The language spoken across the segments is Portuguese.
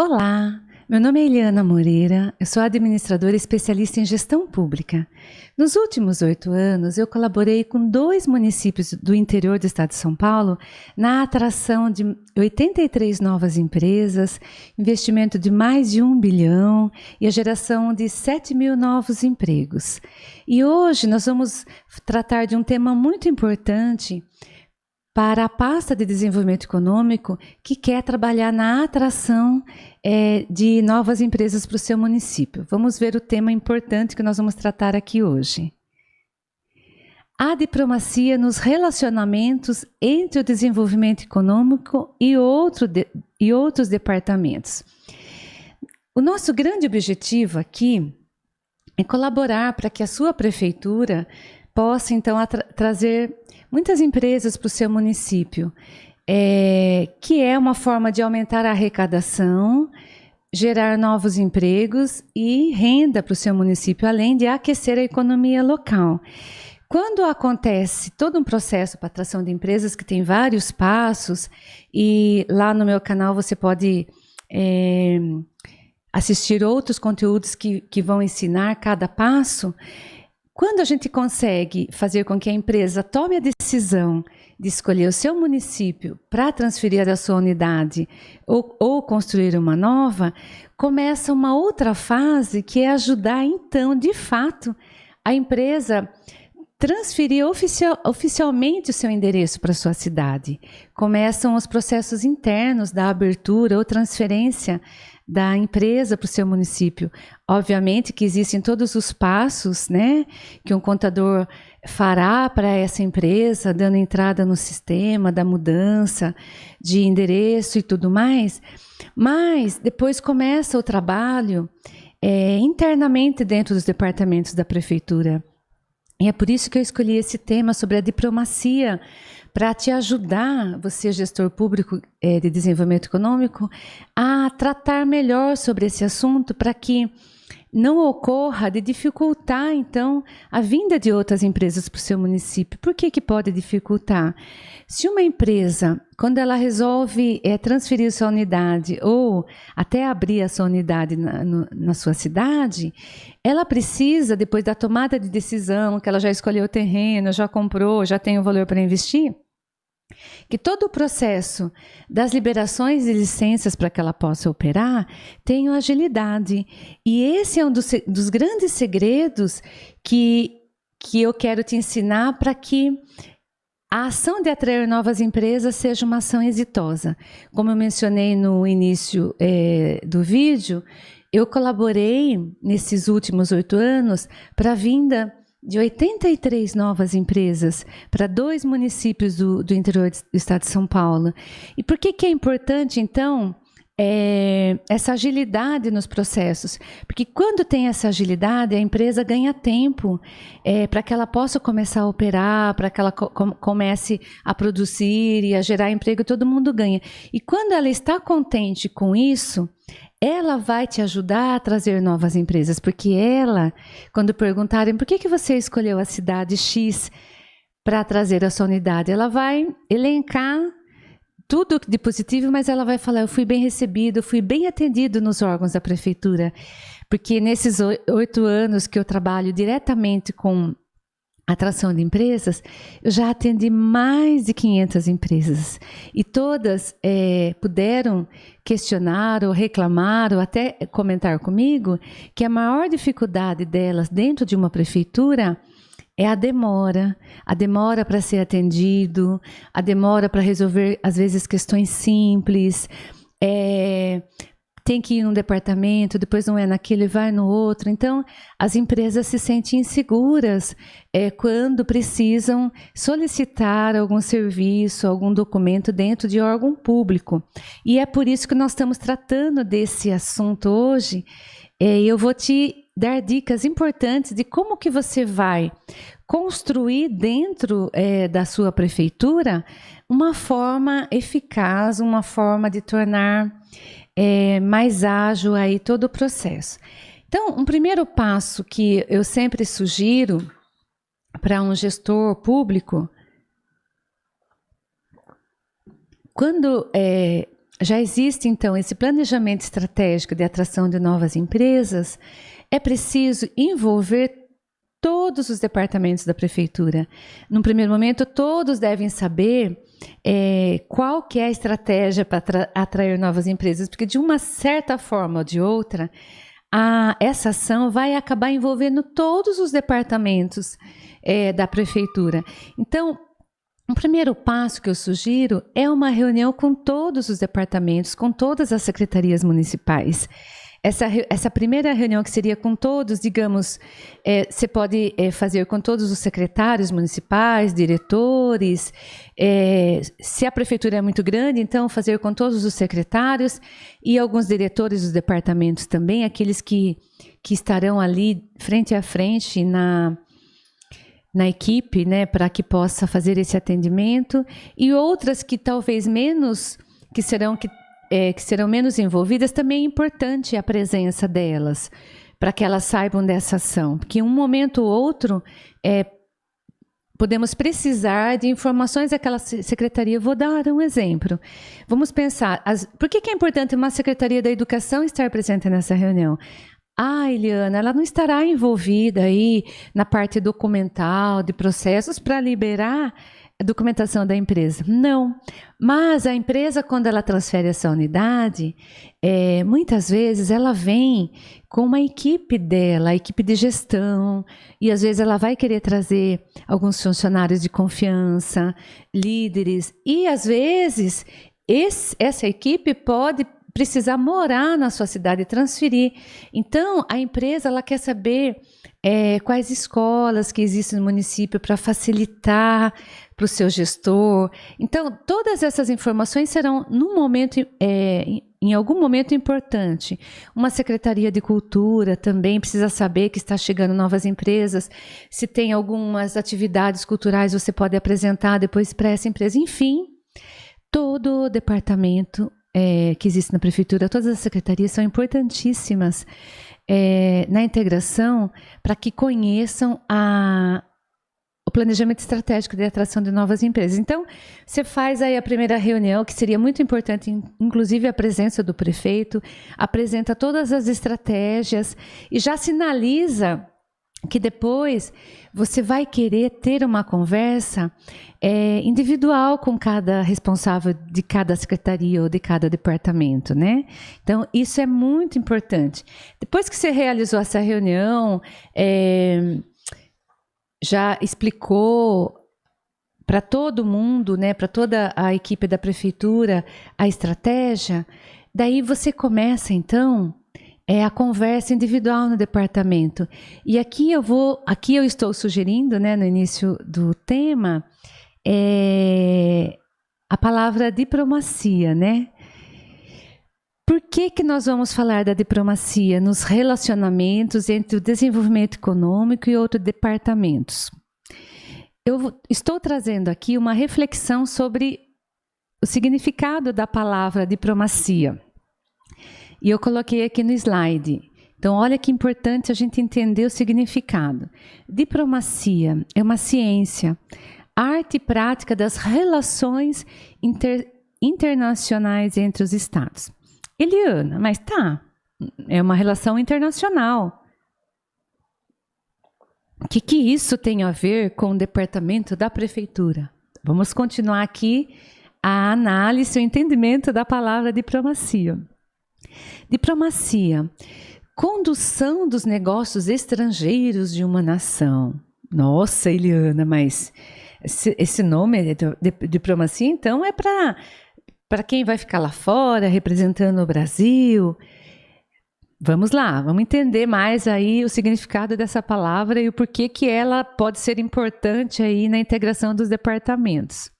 Olá, meu nome é Eliana Moreira, eu sou administradora especialista em gestão pública. Nos últimos 8 anos, eu colaborei com 2 municípios do interior do estado de São Paulo na atração de 83 novas empresas, investimento de mais de 1 bilhão e a geração de 7 mil novos empregos. E hoje nós vamos tratar de um tema muito importante para a pasta de desenvolvimento econômico que quer trabalhar na atração de novas empresas para o seu município. Vamos ver o tema importante que nós vamos tratar aqui hoje. A diplomacia nos relacionamentos entre o desenvolvimento econômico e outros departamentos. O nosso grande objetivo aqui é colaborar para que a sua prefeitura possa, então, trazer muitas empresas para o seu município, que é uma forma de aumentar a arrecadação, gerar novos empregos e renda para o seu município, além de aquecer a economia local. Quando acontece todo um processo para atração de empresas, que tem vários passos, e lá no meu canal você pode assistir outros conteúdos que vão ensinar cada passo. Quando a gente consegue fazer com que a empresa tome a decisão de escolher o seu município para transferir a sua unidade ou construir uma nova, começa uma outra fase, que é ajudar, então, de fato, a empresa transferir oficialmente o seu endereço para a sua cidade. Começam os processos internos da abertura ou transferência da empresa para o seu município. Obviamente que existem todos os passos, né, que um contador fará para essa empresa, dando entrada no sistema da mudança de endereço e tudo mais, mas depois começa o trabalho internamente dentro dos departamentos da prefeitura. E é por isso que eu escolhi esse tema sobre a diplomacia, para te ajudar, você, gestor público de desenvolvimento econômico, a tratar melhor sobre esse assunto, para que não ocorra de dificultar, então, a vinda de outras empresas para o seu município. Por que pode dificultar? Se uma empresa, quando ela resolve transferir sua unidade ou até abrir a sua unidade na sua cidade, ela precisa, depois da tomada de decisão, que ela já escolheu o terreno, já comprou, já tem o valor para investir, que todo o processo das liberações de licenças para que ela possa operar tenha agilidade. E esse é um dos grandes segredos que eu quero te ensinar, para que a ação de atrair novas empresas seja uma ação exitosa. Como eu mencionei no início do vídeo, eu colaborei nesses últimos 8 anos para a vinda de 83 novas empresas para 2 municípios do interior do estado de São Paulo. E por que é importante, então, essa agilidade nos processos? Porque quando tem essa agilidade, a empresa ganha tempo para que ela possa começar a operar, para que ela comece a produzir e a gerar emprego, todo mundo ganha. E quando ela está contente com isso, ela vai te ajudar a trazer novas empresas, porque ela, quando perguntarem por que você escolheu a cidade X para trazer a sua unidade, ela vai elencar tudo de positivo, mas ela vai falar: eu fui bem recebido, eu fui bem atendido nos órgãos da prefeitura, porque nesses 8 anos que eu trabalho diretamente com atração de empresas, eu já atendi mais de 500 empresas, e todas puderam questionar ou reclamar ou até comentar comigo que a maior dificuldade delas dentro de uma prefeitura é a demora para ser atendido, a demora para resolver, às vezes, questões simples, tem que ir num departamento, depois não é naquele, vai no outro. Então, as empresas se sentem inseguras quando precisam solicitar algum serviço, algum documento dentro de órgão público. E é por isso que nós estamos tratando desse assunto hoje. Eu vou te dar dicas importantes de como que você vai construir dentro da sua prefeitura uma forma eficaz, uma forma de tornar mais ágil aí todo o processo. Então, um primeiro passo que eu sempre sugiro para um gestor público, quando já existe, então, esse planejamento estratégico de atração de novas empresas, é preciso envolver todos os departamentos da prefeitura. Num primeiro momento, todos devem saber qual que é a estratégia para atrair novas empresas, porque de uma certa forma ou de outra, essa ação vai acabar envolvendo todos os departamentos da prefeitura. Então, o primeiro passo que eu sugiro é uma reunião com todos os departamentos, com todas as secretarias municipais. Essa primeira reunião que seria com todos, digamos, você pode fazer com todos os secretários municipais, diretores, se a prefeitura é muito grande, então fazer com todos os secretários e alguns diretores dos departamentos também, aqueles que estarão ali frente a frente na equipe, né, para que possa fazer esse atendimento, e outras que talvez menos, que serão menos envolvidas, também é importante a presença delas, para que elas saibam dessa ação, porque em um momento ou outro podemos precisar de informações daquela secretaria. Vou dar um exemplo. Vamos pensar, por que é importante uma secretaria da educação estar presente nessa reunião? Eliana, ela não estará envolvida aí na parte documental, de processos para liberar a documentação da empresa. Não, mas a empresa, quando ela transfere essa unidade, muitas vezes ela vem com uma equipe dela, a equipe de gestão, e às vezes ela vai querer trazer alguns funcionários de confiança, líderes, e às vezes essa equipe pode precisar morar na sua cidade e transferir. Então, a empresa ela quer saber quais escolas que existem no município para facilitar para o seu gestor. Então, todas essas informações serão em algum momento importante. Uma secretaria de cultura também precisa saber que está chegando novas empresas. Se tem algumas atividades culturais, você pode apresentar depois para essa empresa. Enfim, todo o departamento que existe na prefeitura, todas as secretarias são importantíssimas na integração para que conheçam o planejamento estratégico de atração de novas empresas. Então, você faz aí a primeira reunião, que seria muito importante, inclusive a presença do prefeito, apresenta todas as estratégias e já sinaliza que depois você vai querer ter uma conversa individual com cada responsável de cada secretaria ou de cada departamento, né? Então, isso é muito importante. Depois que você realizou essa reunião, já explicou para todo mundo, né, para toda a equipe da prefeitura, a estratégia, daí você começa, então, a conversa individual no departamento. E aqui eu estou sugerindo, né, no início do tema, a palavra diplomacia, né? Por que nós vamos falar da diplomacia nos relacionamentos entre o desenvolvimento econômico e outros departamentos? Eu estou trazendo aqui uma reflexão sobre o significado da palavra diplomacia. E eu coloquei aqui no slide. Então, olha que importante a gente entender o significado. Diplomacia é uma ciência, arte e prática das relações internacionais entre os estados. Eliana, mas é uma relação internacional. O que isso tem a ver com o departamento da prefeitura? Vamos continuar aqui a análise, o entendimento da palavra diplomacia. Diplomacia, condução dos negócios estrangeiros de uma nação. Nossa, Eliana, mas esse nome de diplomacia, então, é para quem vai ficar lá fora, representando o Brasil. Vamos lá, vamos entender mais aí o significado dessa palavra e o porquê que ela pode ser importante aí na integração dos departamentos.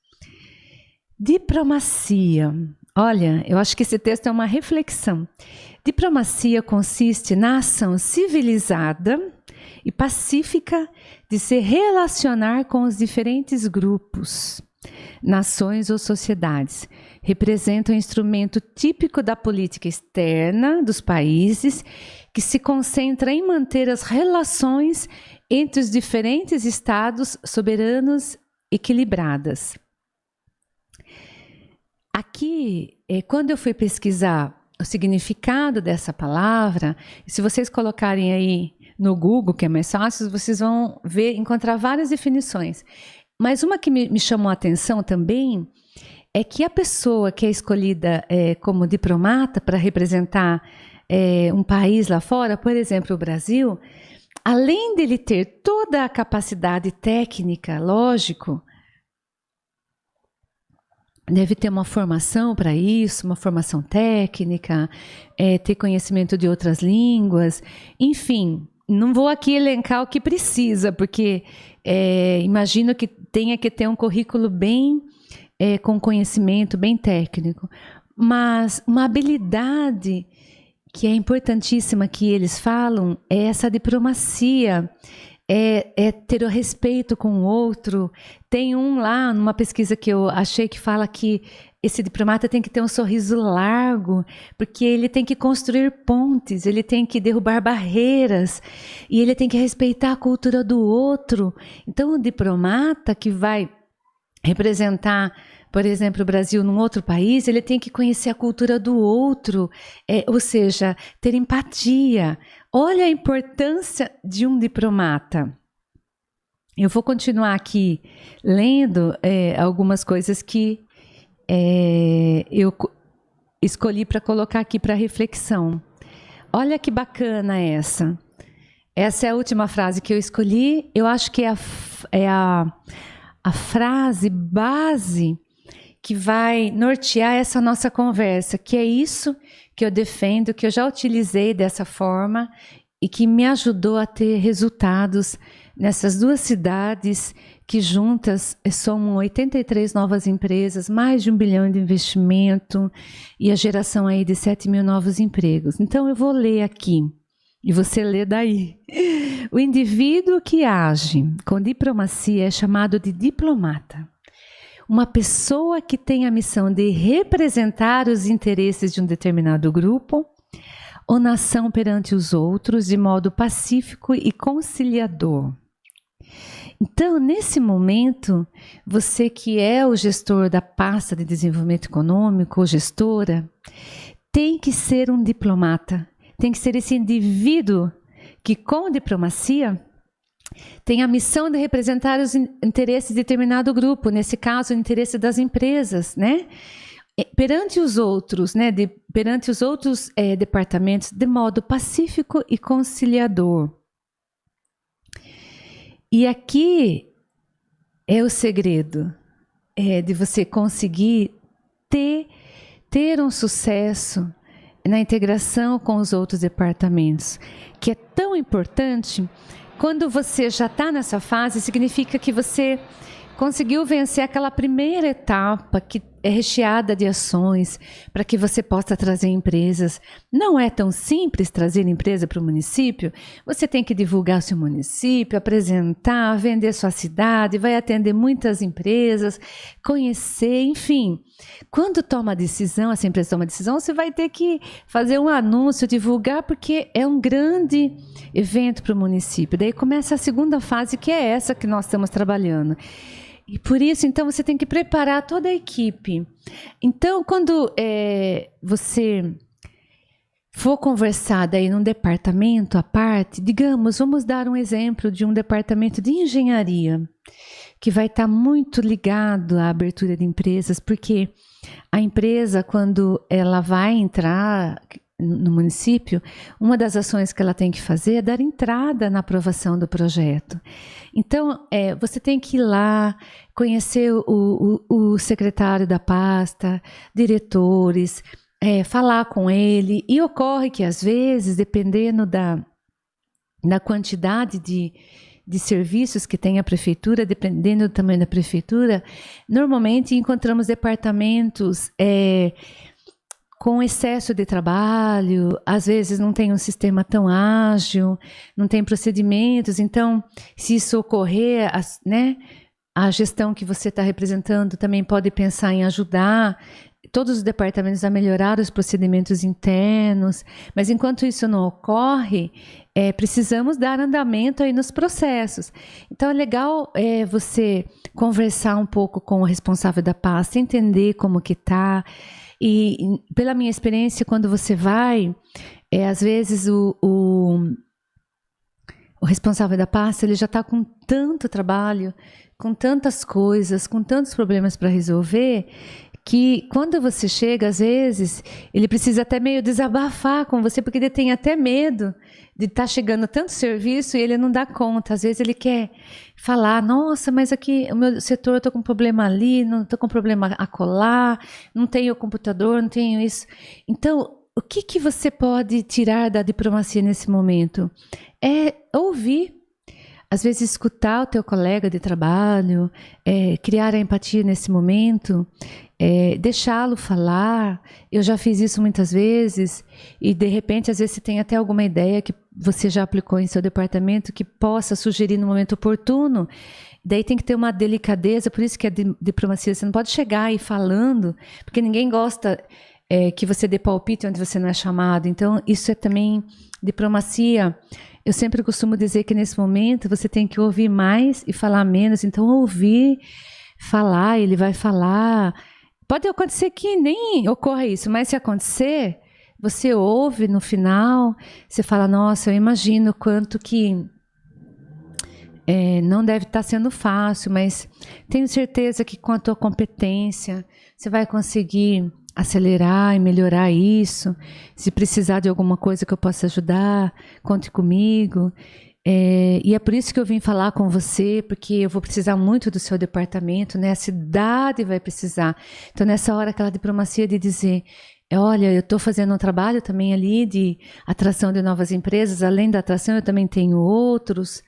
Diplomacia. Olha, eu acho que esse texto é uma reflexão. Diplomacia consiste na ação civilizada e pacífica de se relacionar com os diferentes grupos, nações ou sociedades. Representa um instrumento típico da política externa dos países que se concentra em manter as relações entre os diferentes estados soberanos equilibradas. aqui, quando eu fui pesquisar o significado dessa palavra, se vocês colocarem aí no Google, que é mais fácil, vocês vão encontrar várias definições. Mas uma que me chamou a atenção também é que a pessoa que é escolhida como diplomata para representar um país lá fora, por exemplo, o Brasil, além dele ter toda a capacidade técnica, lógico, deve ter uma formação para isso, uma formação técnica, ter conhecimento de outras línguas, enfim, não vou aqui elencar o que precisa, porque imagino que tenha que ter um currículo bem com conhecimento, bem técnico, mas uma habilidade que é importantíssima que eles falam é essa diplomacia, ter o respeito com o outro. Tem lá, numa pesquisa que eu achei, que fala que esse diplomata tem que ter um sorriso largo, porque ele tem que construir pontes, ele tem que derrubar barreiras, e ele tem que respeitar a cultura do outro. Então, o diplomata que vai representar, por exemplo, o Brasil num outro país, ele tem que conhecer a cultura do outro, ou seja, ter empatia. Olha a importância de um diplomata. Eu vou continuar aqui lendo algumas coisas que eu escolhi para colocar aqui para reflexão. Olha que bacana essa. Essa é a última frase que eu escolhi. Eu acho que é a frase base que vai nortear essa nossa conversa, que é isso que eu defendo, que eu já utilizei dessa forma e que me ajudou a ter resultados nessas duas cidades que juntas somam 83 novas empresas, mais de 1 bilhão de investimento e a geração aí de 7 mil novos empregos. Então eu vou ler aqui e você lê daí. O indivíduo que age com diplomacia é chamado de diplomata. Uma pessoa que tem a missão de representar os interesses de um determinado grupo ou nação perante os outros de modo pacífico e conciliador. Então, nesse momento, você que é o gestor da pasta de desenvolvimento econômico, ou gestora, tem que ser um diplomata. Tem que ser esse indivíduo que, com diplomacia, tem a missão de representar os interesses de determinado grupo, nesse caso, o interesse das empresas, né? Perante os outros, né? Perante os outros departamentos, de modo pacífico e conciliador. E aqui é o segredo de você conseguir ter um sucesso na integração com os outros departamentos, que é tão importante. Quando você já está nessa fase, significa que você conseguiu vencer aquela primeira etapa que é recheada de ações para que você possa trazer empresas. Não é tão simples trazer empresa para o município. Você tem que divulgar seu município, apresentar, vender sua cidade, vai atender muitas empresas, conhecer, enfim. Quando toma a decisão, essa empresa toma a decisão, você vai ter que fazer um anúncio, divulgar, porque é um grande evento para o município. Daí começa a segunda fase, que é essa que nós estamos trabalhando. E por isso, então, você tem que preparar toda a equipe. Então, quando você for conversar daí num departamento à parte, digamos, vamos dar um exemplo de um departamento de engenharia, que vai estar muito ligado à abertura de empresas, porque a empresa, quando ela vai entrar no município, uma das ações que ela tem que fazer é dar entrada na aprovação do projeto. Então, você tem que ir lá, conhecer o secretário da pasta, diretores, falar com ele, e ocorre que, às vezes, dependendo da quantidade de serviços que tem a prefeitura, dependendo do tamanho da prefeitura, normalmente encontramos departamentos com excesso de trabalho, às vezes não tem um sistema tão ágil, não tem procedimentos. Então, se isso ocorrer, a gestão que você está representando também pode pensar em ajudar, todos os departamentos a melhorar os procedimentos internos, mas enquanto isso não ocorre, precisamos dar andamento aí nos processos. Então é legal você conversar um pouco com o responsável da pasta, entender como que está. E pela minha experiência, quando você vai, às vezes o responsável da pasta ele já está com tanto trabalho, com tantas coisas, com tantos problemas para resolver, que quando você chega, às vezes, ele precisa até meio desabafar com você, porque ele tem até medo de estar chegando tanto serviço e ele não dá conta. Às vezes ele quer falar, nossa, mas aqui o meu setor eu estou com problema ali, não estou com problema acolá, não tenho computador, não tenho isso. Então, o que você pode tirar da diplomacia nesse momento? É ouvir. Às vezes escutar o teu colega de trabalho, criar a empatia nesse momento, deixá-lo falar. Eu já fiz isso muitas vezes e de repente às vezes você tem até alguma ideia que você já aplicou em seu departamento que possa sugerir no momento oportuno. Daí tem que ter uma delicadeza, por isso que a diplomacia, você não pode chegar e falando, porque ninguém gosta que você dê palpite onde você não é chamado. Então isso é também diplomacia. Eu sempre costumo dizer que nesse momento você tem que ouvir mais e falar menos. Então, ouvir, falar, ele vai falar. Pode acontecer que nem ocorra isso, mas se acontecer, você ouve no final, você fala, nossa, eu imagino quanto que não deve estar sendo fácil, mas tenho certeza que com a tua competência você vai conseguir acelerar e melhorar isso. Se precisar de alguma coisa que eu possa ajudar, conte comigo. E é por isso que eu vim falar com você, porque eu vou precisar muito do seu departamento, né? A cidade vai precisar. Então, nessa hora, aquela diplomacia de dizer, olha, eu estou fazendo um trabalho também ali de atração de novas empresas, além da atração eu também tenho outros.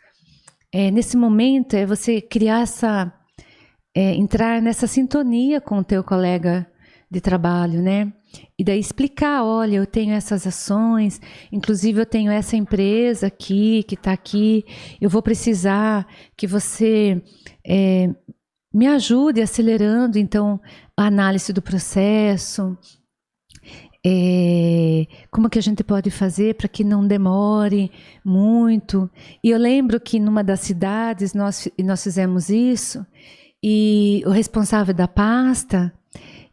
Nesse momento, é você criar entrar nessa sintonia com o teu colega de trabalho, né? E daí explicar, olha, eu tenho essas ações, inclusive eu tenho essa empresa aqui, que está aqui, eu vou precisar que você me ajude acelerando, então, a análise do processo, como que a gente pode fazer para que não demore muito. E eu lembro que numa das cidades nós fizemos isso, e o responsável da pasta,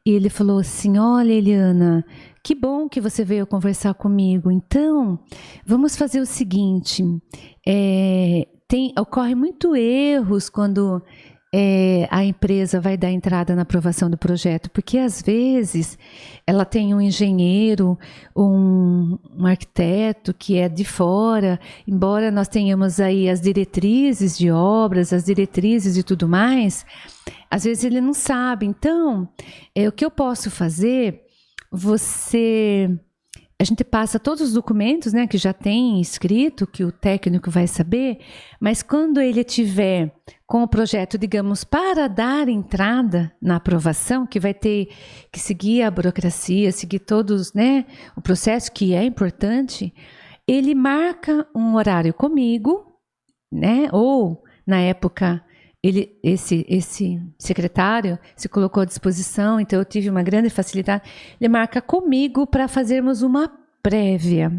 e ele falou assim, olha, Eliana, que bom que você veio conversar comigo. Então, vamos fazer o seguinte, ocorre muito erros quando a empresa vai dar entrada na aprovação do projeto, porque às vezes ela tem um engenheiro, um arquiteto que é de fora, embora nós tenhamos aí as diretrizes de obras, as diretrizes e tudo mais, às vezes ele não sabe. Então, o que eu posso fazer, a gente passa todos os documentos, né, que já tem escrito, que o técnico vai saber, mas quando ele tiver com o projeto, digamos, para dar entrada na aprovação, que vai ter que seguir a burocracia, seguir todos, né, o processo que é importante, ele marca um horário comigo, né, ou na época esse secretário se colocou à disposição, então eu tive uma grande facilidade. Ele marca comigo para fazermos uma prévia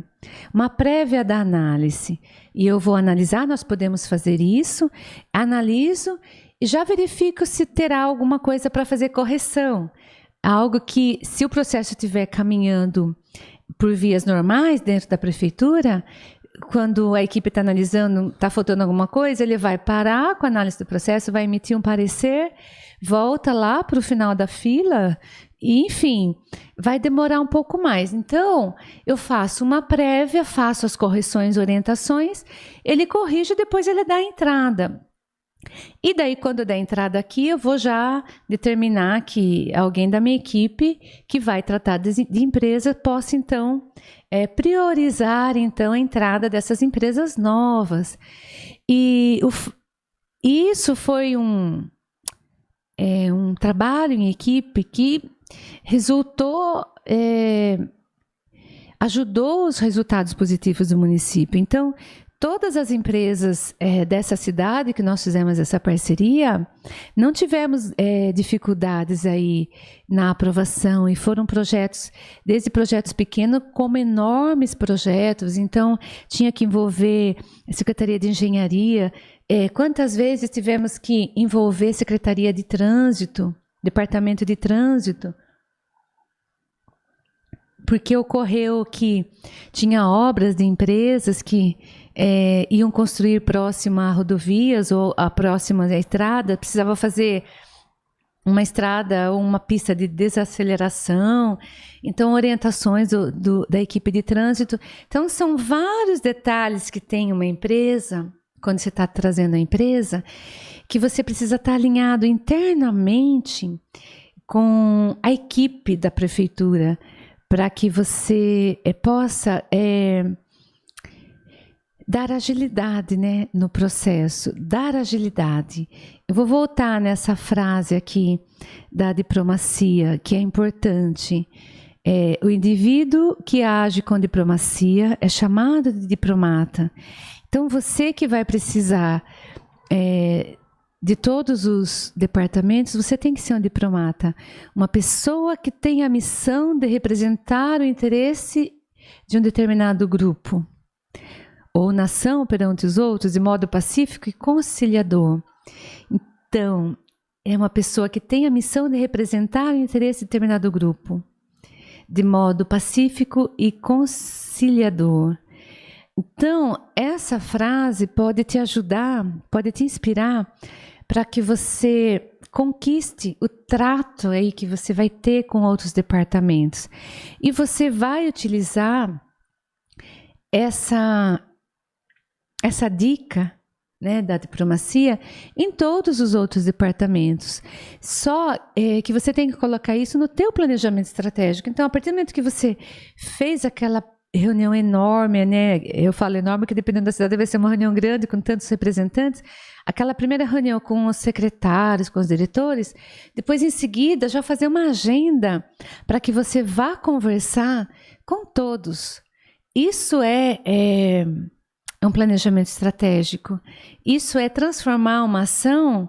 da análise. E eu vou analisar, nós podemos fazer isso, analiso e já verifico se terá alguma coisa para fazer correção. Algo que, se o processo estiver caminhando por vias normais dentro da prefeitura, quando a equipe está analisando, está faltando alguma coisa, ele vai parar com a análise do processo, vai emitir um parecer, volta lá para o final da fila, e, enfim, vai demorar um pouco mais. Então, eu faço uma prévia, faço as correções, orientações, ele corrige e depois ele dá a entrada. E daí, quando der entrada aqui, eu vou já determinar que alguém da minha equipe que vai tratar de empresa possa, então, priorizar, então, a entrada dessas empresas novas. E isso foi um trabalho em equipe que resultou, ajudou os resultados positivos do município. Então, todas as empresas dessa cidade que nós fizemos essa parceria, não tivemos dificuldades aí na aprovação, e foram projetos, desde projetos pequenos como enormes projetos. Então tinha que envolver a Secretaria de Engenharia. Quantas vezes tivemos que envolver Secretaria de Trânsito, Departamento de Trânsito, porque ocorreu que tinha obras de empresas que iam construir próximo a rodovias ou a próxima estrada, precisava fazer uma estrada ou uma pista de desaceleração, então orientações da equipe de trânsito. Então são vários detalhes que tem uma empresa, quando você está trazendo a empresa, que você precisa estar alinhado internamente com a equipe da prefeitura, para que você possa dar agilidade, né, no processo, dar agilidade. Eu vou voltar nessa frase aqui da diplomacia, que é importante. O indivíduo que age com diplomacia é chamado de diplomata. Então, você que vai precisar de todos os departamentos, você tem que ser um diplomata. Uma pessoa que tem a missão de representar o interesse de um determinado grupo ou nação perante os outros de modo pacífico e conciliador. Então, é uma pessoa que tem a missão de representar o interesse de determinado grupo de modo pacífico e conciliador. Então, essa frase pode te ajudar, pode te inspirar para que você conquiste o trato aí que você vai ter com outros departamentos. E você vai utilizar essa dica, né, da diplomacia em todos os outros departamentos. Só que você tem que colocar isso no teu planejamento estratégico. Então, a partir do momento que você fez aquela reunião enorme, né? Eu falo enorme porque dependendo da cidade vai ser uma reunião grande com tantos representantes. Aquela primeira reunião com os secretários, com os diretores, depois em seguida já fazer uma agenda para que você vá conversar com todos. Isso é um planejamento estratégico. Isso é transformar uma ação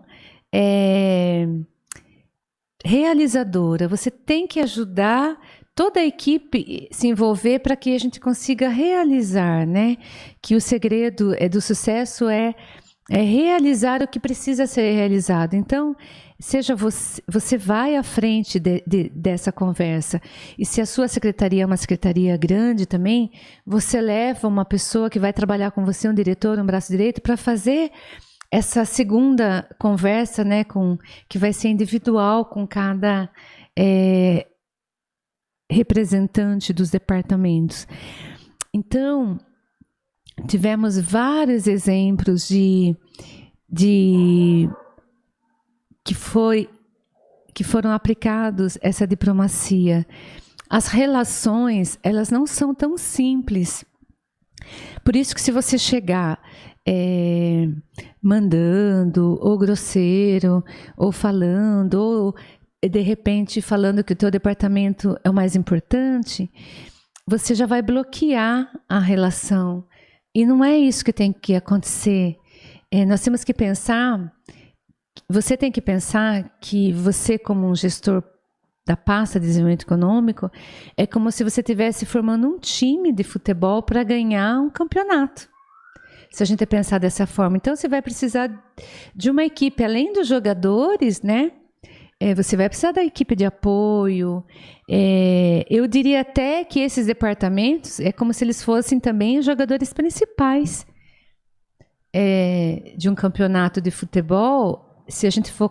realizadora. Você tem que ajudar toda a equipe se envolver para que a gente consiga realizar, né? Que o segredo do sucesso é realizar o que precisa ser realizado. Então, seja você vai à frente dessa conversa. E se a sua secretaria é uma secretaria grande também, você leva uma pessoa que vai trabalhar com você, um diretor, um braço direito, para fazer essa segunda conversa, né? Que vai ser individual com cada representante dos departamentos. Então, tivemos vários exemplos que foram aplicados essa diplomacia. As relações, elas não são tão simples. Por isso que se você chegar mandando, ou grosseiro, ou falando, ou de repente falando que o teu departamento é o mais importante, você já vai bloquear a relação. E não é isso que tem que acontecer. Nós temos que pensar, você tem que pensar que você, como um gestor da pasta de desenvolvimento econômico, é como se você estivesse formando um time de futebol para ganhar um campeonato. Se a gente pensar dessa forma. Então, você vai precisar de uma equipe, além dos jogadores, né? Você vai precisar da equipe de apoio. Eu diria até que esses departamentos é como se eles fossem também os jogadores principais de um campeonato de futebol, se a gente for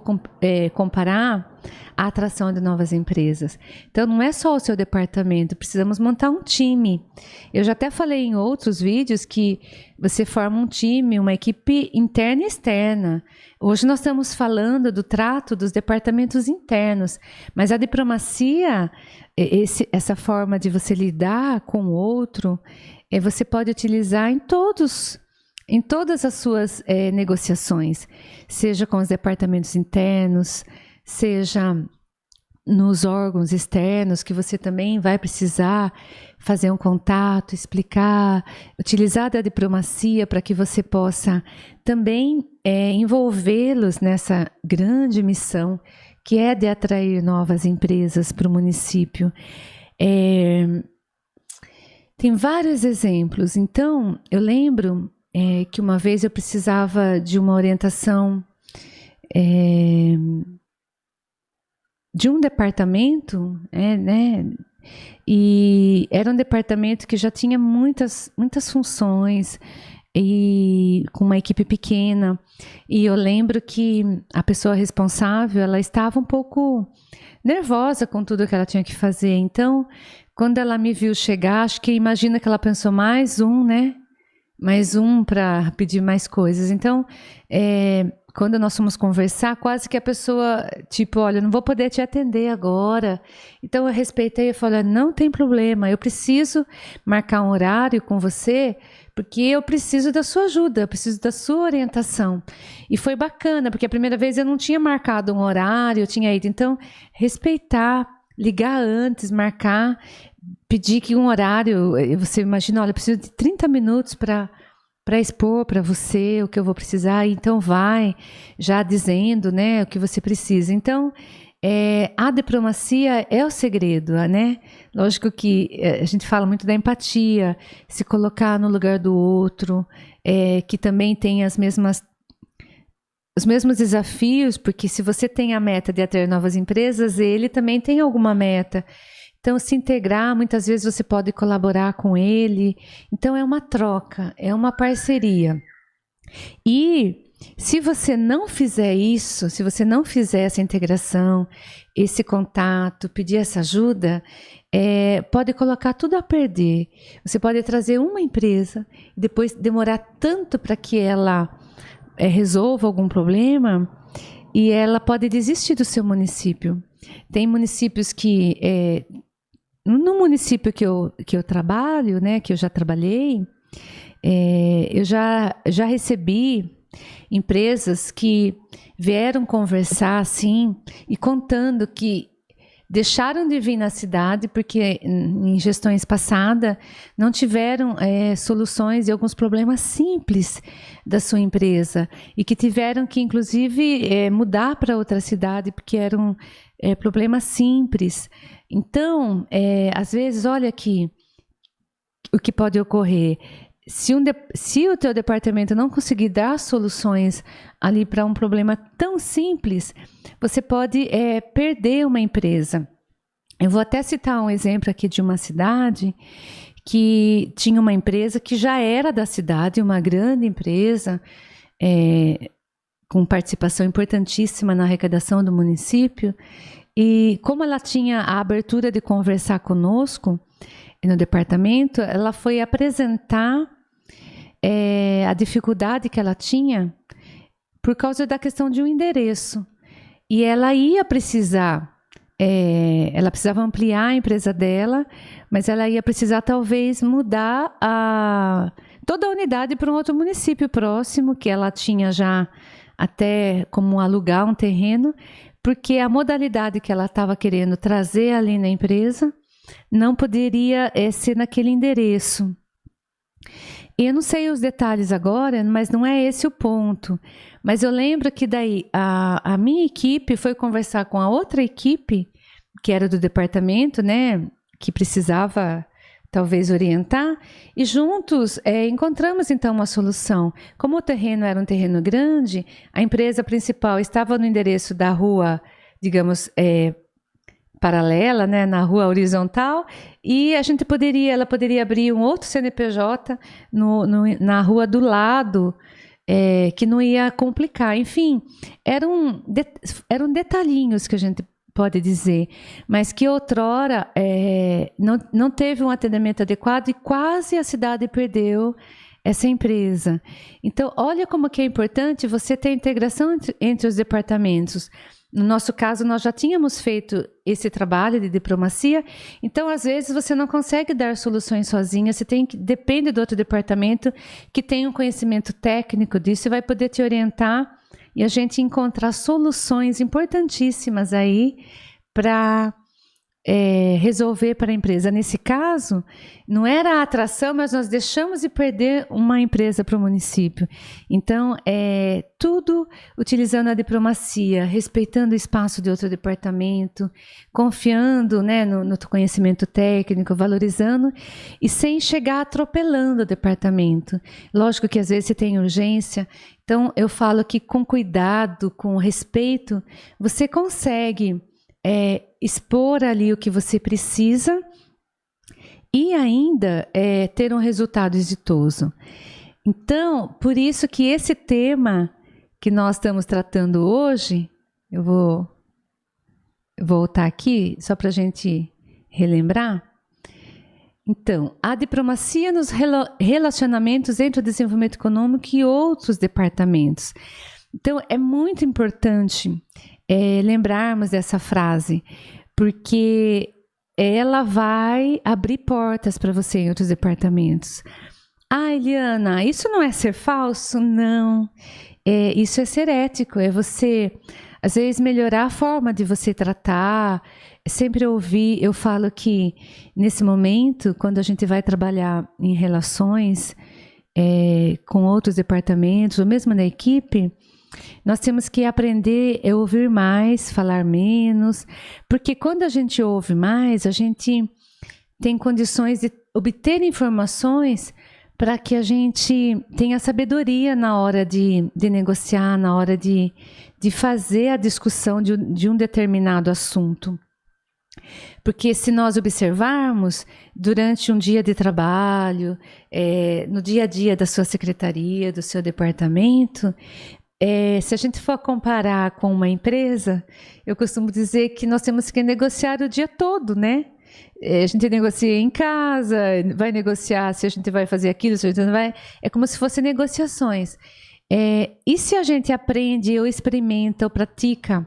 comparar a atração de novas empresas. Então, não é só o seu departamento, precisamos montar um time. Eu já até falei em outros vídeos que você forma um time, uma equipe interna e externa. Hoje nós estamos falando do trato dos departamentos internos, mas a diplomacia, essa forma de você lidar com o outro, você pode utilizar em todas as suas negociações, seja com os departamentos internos, seja nos órgãos externos, que você também vai precisar fazer um contato, explicar, utilizar da diplomacia para que você possa também envolvê-los nessa grande missão que é de atrair novas empresas para o município. Tem vários exemplos. Então, eu lembro que uma vez eu precisava de uma orientação de um departamento, né? E era um departamento que já tinha muitas funções e com uma equipe pequena. E eu lembro que a pessoa responsável, ela estava um pouco nervosa com tudo que ela tinha que fazer. Então, quando ela me viu chegar, acho que imagina que ela pensou mais um, né? Mais um para pedir mais coisas. Então, quando nós fomos conversar, quase que a pessoa, tipo, olha, não vou poder te atender agora. Então, eu respeitei e falei, não tem problema, eu preciso marcar um horário com você, porque eu preciso da sua ajuda, eu preciso da sua orientação. E foi bacana, porque a primeira vez eu não tinha marcado um horário, eu tinha ido. Então, respeitar, ligar antes, marcar, pedir que um horário, você imagina, olha, eu preciso de 30 minutos para expor para você o que eu vou precisar, então vai já dizendo, né, o que você precisa. Então, a diplomacia é o segredo, né? Lógico que a gente fala muito da empatia, se colocar no lugar do outro, que também tem os mesmos desafios, porque se você tem a meta de atrair novas empresas, ele também tem alguma meta. Então, se integrar, muitas vezes você pode colaborar com ele. Então, é uma troca, é uma parceria. E se você não fizer isso, se você não fizer essa integração, esse contato, pedir essa ajuda, pode colocar tudo a perder. Você pode trazer uma empresa, depois demorar tanto para que ela resolva algum problema, e ela pode desistir do seu município. Tem municípios que... no município que eu trabalho, né, que eu já trabalhei, eu já recebi empresas que vieram conversar assim e contando que deixaram de vir na cidade porque em gestões passadas não tiveram soluções de alguns problemas simples da sua empresa e que tiveram que, inclusive, mudar para outra cidade porque eram problemas simples. Então, às vezes, olha aqui o que pode ocorrer. Se o teu departamento não conseguir dar soluções ali para um problema tão simples, você pode perder uma empresa. Eu vou até citar um exemplo aqui de uma cidade que tinha uma empresa que já era da cidade, uma grande empresa, com participação importantíssima na arrecadação do município. E como ela tinha a abertura de conversar conosco no departamento, ela foi apresentar a dificuldade que ela tinha por causa da questão de um endereço. E ela ia precisar, ela precisava ampliar a empresa dela, mas ela ia precisar talvez mudar toda a unidade para um outro município próximo, que ela tinha já até como alugar um terreno, porque a modalidade que ela estava querendo trazer ali na empresa não poderia ser naquele endereço. Eu não sei os detalhes agora, mas não é esse o ponto. Mas eu lembro que daí a minha equipe foi conversar com a outra equipe, que era do departamento, né, que precisava talvez orientar, e juntos encontramos então uma solução. Como o terreno era um terreno grande, a empresa principal estava no endereço da rua, digamos, paralela, né, na rua horizontal, e ela poderia abrir um outro CNPJ na rua do lado, que não ia complicar. Enfim, eram detalhinhos que a gente pode dizer, mas que outrora não teve um atendimento adequado e quase a cidade perdeu essa empresa. Então, olha como que é importante você ter integração entre os departamentos. No nosso caso, nós já tínhamos feito esse trabalho de diplomacia, então, às vezes, você não consegue dar soluções sozinha, depende do outro departamento que tem um conhecimento técnico disso e vai poder te orientar e a gente encontrar soluções importantíssimas aí para resolver para a empresa. Nesse caso, não era a atração, mas nós deixamos de perder uma empresa para o município. Então, tudo utilizando a diplomacia, respeitando o espaço de outro departamento, confiando, né, no conhecimento técnico, valorizando e sem chegar atropelando o departamento. Lógico que às vezes você tem urgência. Então, eu falo que com cuidado, com respeito, você consegue expor ali o que você precisa e ainda ter um resultado exitoso. Então, por isso que esse tema que nós estamos tratando hoje, eu vou voltar aqui só para a gente relembrar. Então, a diplomacia nos relacionamentos entre o desenvolvimento econômico e outros departamentos. Então, é muito importante lembrarmos dessa frase, porque ela vai abrir portas para você em outros departamentos. Ah, Eliana, isso não é ser falso? Não. Isso é ser ético, é você, às vezes, melhorar a forma de você tratar, sempre ouvir. Eu falo que, nesse momento, quando a gente vai trabalhar em relações com outros departamentos, ou mesmo na equipe, nós temos que aprender a ouvir mais, falar menos, porque quando a gente ouve mais, a gente tem condições de obter informações para que a gente tenha sabedoria na hora de negociar, na hora de fazer a discussão de um determinado assunto. Porque se nós observarmos, durante um dia de trabalho, no dia a dia da sua secretaria, do seu departamento, se a gente for comparar com uma empresa, eu costumo dizer que nós temos que negociar o dia todo, né? A gente negocia em casa, vai negociar se a gente vai fazer aquilo, se a gente não vai. É como se fossem negociações. E se a gente aprende, ou experimenta, ou pratica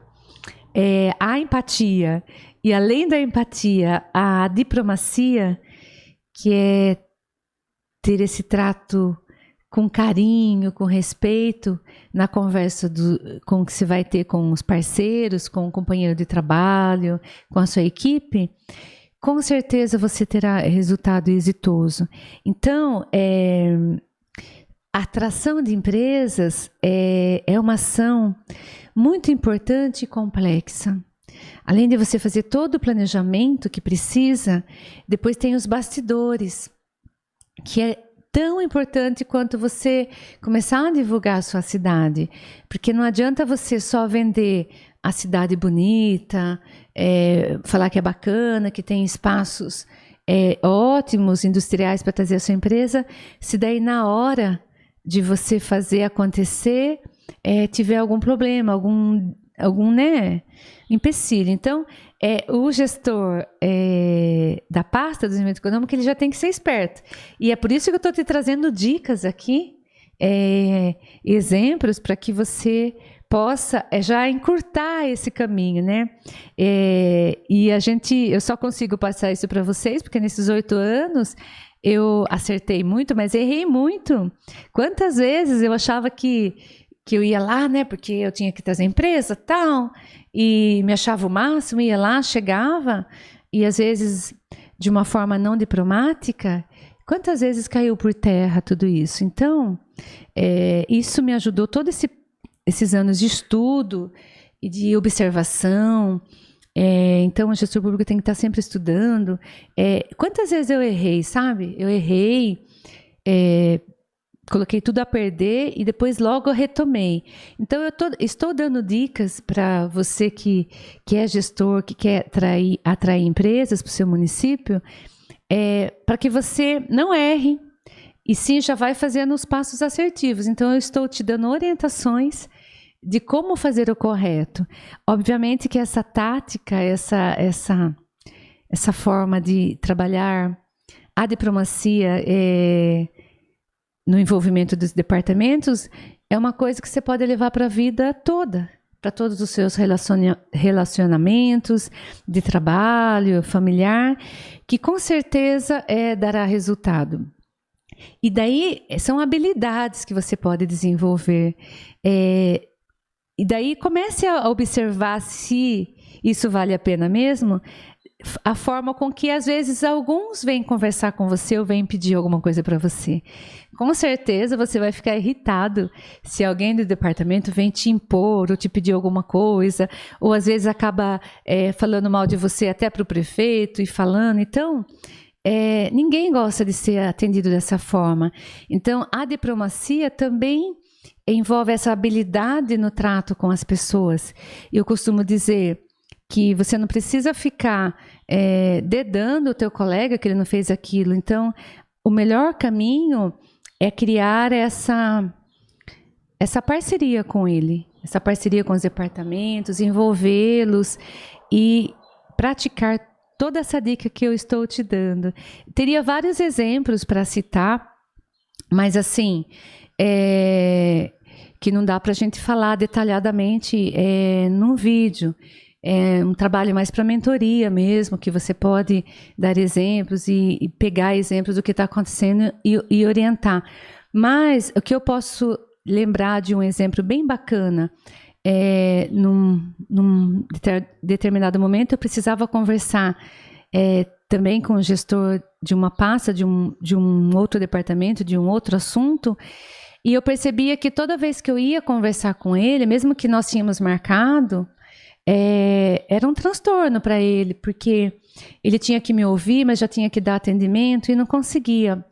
a empatia, e além da empatia, a diplomacia, que é ter esse trato com carinho, com respeito, na conversa com que você vai ter com os parceiros, com o companheiro de trabalho, com a sua equipe, com certeza você terá resultado exitoso. Então, a atração de empresas é uma ação muito importante e complexa. Além de você fazer todo o planejamento que precisa, depois tem os bastidores, que é tão importante quanto você começar a divulgar a sua cidade. Porque não adianta você só vender a cidade bonita, falar que é bacana, que tem espaços ótimos, industriais para trazer a sua empresa, se daí na hora de você fazer acontecer, tiver algum problema, algum né, empecilho. Então, o gestor da pasta do desenvolvimento econômico, ele já tem que ser esperto. E é por isso que eu estou te trazendo dicas aqui, exemplos para que você possa já encurtar esse caminho, né? E eu só consigo passar isso para vocês, porque nesses 8 anos eu acertei muito, mas errei muito. Quantas vezes eu achava que eu ia lá, né, porque eu tinha que trazer a empresa, tal, e me achava o máximo, ia lá, chegava, e às vezes, de uma forma não diplomática, quantas vezes caiu por terra tudo isso? Então, isso me ajudou todos esses anos de estudo e de observação. Então, o gestor público tem que estar sempre estudando. Quantas vezes eu errei, sabe? Eu errei, coloquei tudo a perder e depois logo eu retomei. Então, eu estou dando dicas para você que é gestor, que quer atrair empresas para o seu município, para que você não erre e sim já vai fazendo os passos assertivos. Então, eu estou te dando orientações de como fazer o correto. Obviamente que essa tática, essa forma de trabalhar a diplomacia no envolvimento dos departamentos é uma coisa que você pode levar para a vida toda, para todos os seus relacionamentos de trabalho, familiar, que com certeza dará resultado. E daí são habilidades que você pode desenvolver. E daí comece a observar se isso vale a pena mesmo, a forma com que às vezes alguns vêm conversar com você ou vêm pedir alguma coisa para você. Com certeza você vai ficar irritado se alguém do departamento vem te impor ou te pedir alguma coisa, ou às vezes acaba falando mal de você até para o prefeito e falando. Então, ninguém gosta de ser atendido dessa forma. Então, a diplomacia também envolve essa habilidade no trato com as pessoas. Eu costumo dizer que você não precisa ficar dedando o teu colega que ele não fez aquilo. Então, o melhor caminho é criar essa parceria com ele, essa parceria com os departamentos, envolvê-los e praticar toda essa dica que eu estou te dando. Teria vários exemplos para citar, mas assim, que não dá para a gente falar detalhadamente num vídeo. É um trabalho mais para mentoria mesmo, que você pode dar exemplos e pegar exemplos do que está acontecendo e orientar. Mas o que eu posso lembrar de um exemplo bem bacana, num determinado momento eu precisava conversar também com o gestor de uma pasta, de um outro departamento, de um outro assunto, e eu percebia que toda vez que eu ia conversar com ele, mesmo que nós tínhamos marcado, era um transtorno para ele, porque ele tinha que me ouvir, mas já tinha que dar atendimento e não conseguia.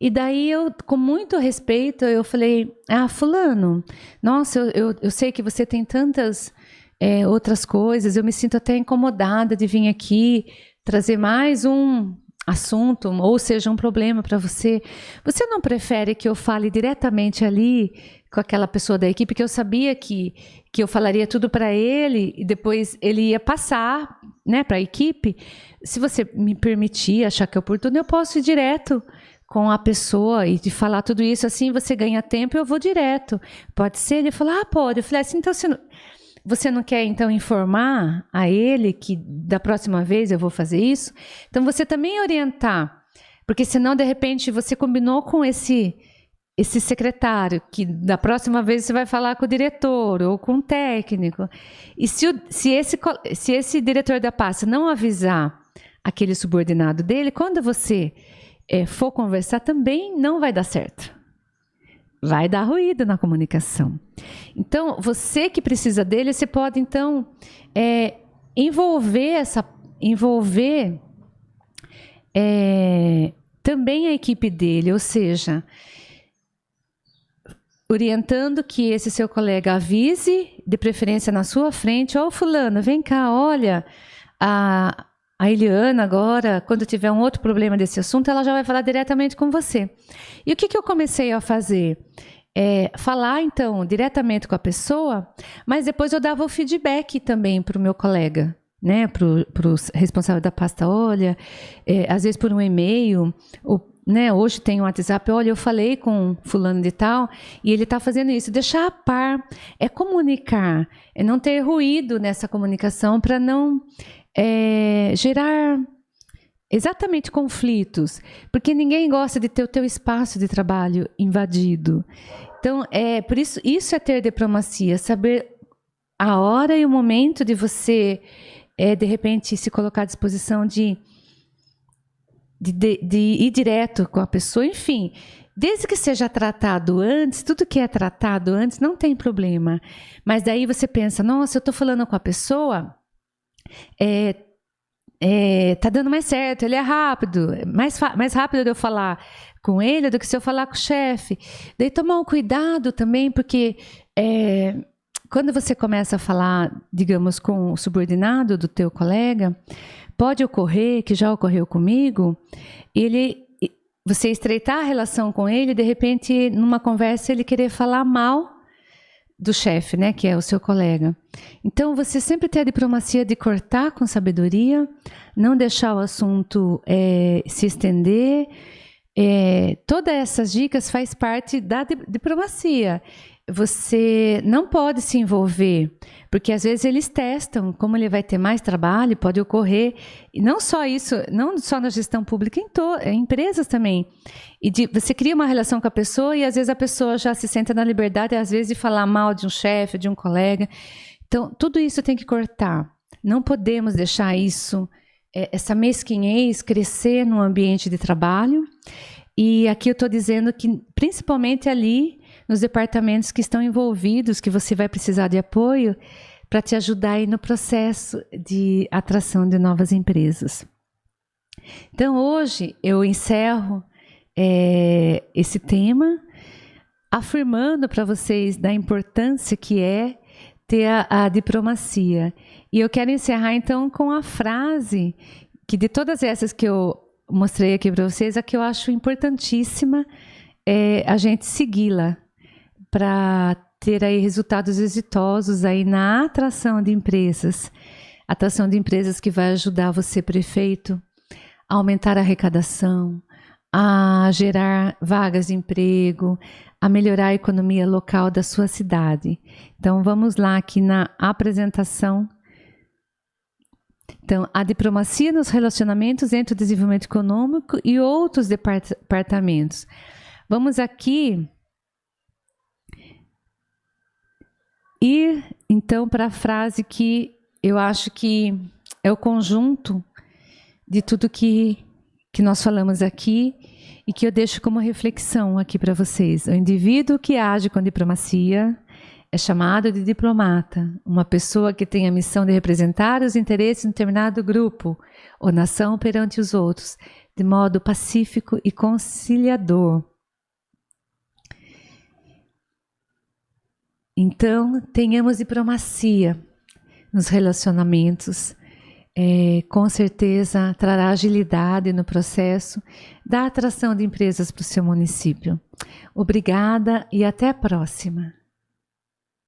E daí eu, com muito respeito, eu falei, fulano, nossa, eu sei que você tem tantas outras coisas, eu me sinto até incomodada de vir aqui trazer mais um assunto, ou seja, um problema para você. Você não prefere que eu fale diretamente ali com aquela pessoa da equipe, que eu sabia que eu falaria tudo para ele e depois ele ia passar, né, para a equipe? Se você me permitir, achar que é oportuno, eu posso ir direto com a pessoa e de falar tudo isso, assim você ganha tempo e eu vou direto. Pode ser? Ele falou, pode. Eu falei assim, então você não quer então informar a ele que da próxima vez eu vou fazer isso? Então você também orientar, porque senão de repente você combinou com esse secretário, que da próxima vez você vai falar com o diretor ou com o técnico. E se esse diretor da pasta não avisar aquele subordinado dele, quando você for conversar, também não vai dar certo. Vai dar ruído na comunicação. Então, você que precisa dele, você pode, então, envolver também a equipe dele, ou seja, orientando que esse seu colega avise, de preferência na sua frente, fulano, vem cá, olha, a Eliana agora, quando tiver um outro problema desse assunto, ela já vai falar diretamente com você. E o que eu comecei a fazer? Falar, então, diretamente com a pessoa, mas depois eu dava o feedback também para o meu colega, né, para o responsável da pasta, olha, às vezes por um e-mail, né, hoje tem um WhatsApp, olha, eu falei com fulano de tal, e ele está fazendo isso. Deixar a par, comunicar, não ter ruído nessa comunicação para não gerar exatamente conflitos, porque ninguém gosta de ter o teu espaço de trabalho invadido. Então, por isso é ter diplomacia, saber a hora e o momento de você, de repente, se colocar à disposição de ir direto com a pessoa, enfim, desde que seja tratado antes, tudo que é tratado antes não tem problema. Mas daí você pensa, nossa, eu estou falando com a pessoa, tá dando mais certo, ele é rápido, mais rápido de eu falar com ele do que se eu falar com o chefe. Daí tomar um cuidado também, porque quando você começa a falar, digamos, com o subordinado do teu colega, pode ocorrer, que já ocorreu comigo, você estreitar a relação com ele, de repente, numa conversa, ele querer falar mal do chefe, né, que é o seu colega. Então, você sempre ter a diplomacia de cortar com sabedoria, não deixar o assunto se estender. Todas essas dicas faz parte da diplomacia. Você não pode se envolver, porque às vezes eles testam como ele vai ter mais trabalho, pode ocorrer, e não só isso, não só na gestão pública, em empresas também. Você cria uma relação com a pessoa e às vezes a pessoa já se sente na liberdade, às vezes, de falar mal de um chefe, de um colega. Então, tudo isso tem que cortar. Não podemos deixar isso essa mesquinhez crescer no ambiente de trabalho. E aqui eu estou dizendo que, principalmente ali, nos departamentos que estão envolvidos, que você vai precisar de apoio para te ajudar aí no processo de atração de novas empresas. Então, hoje eu encerro esse tema, afirmando para vocês da importância que é ter a diplomacia. E eu quero encerrar, então, com a frase que, de todas essas que eu mostrei aqui para vocês, a que eu acho importantíssima é a gente segui-la para ter aí resultados exitosos aí na atração de empresas. Atração de empresas que vai ajudar você, prefeito, a aumentar a arrecadação, a gerar vagas de emprego, a melhorar a economia local da sua cidade. Então, vamos lá aqui na apresentação. Então, a diplomacia nos relacionamentos entre o desenvolvimento econômico e outros departamentos. Vamos aqui ir, então, para a frase que eu acho que é o conjunto de tudo que nós falamos aqui e que eu deixo como reflexão aqui para vocês. O indivíduo que age com diplomacia é chamado de diplomata, uma pessoa que tem a missão de representar os interesses de um determinado grupo ou nação perante os outros, de modo pacífico e conciliador. Então, tenhamos diplomacia nos relacionamentos. Com certeza trará agilidade no processo da atração de empresas para o seu município. Obrigada e até a próxima.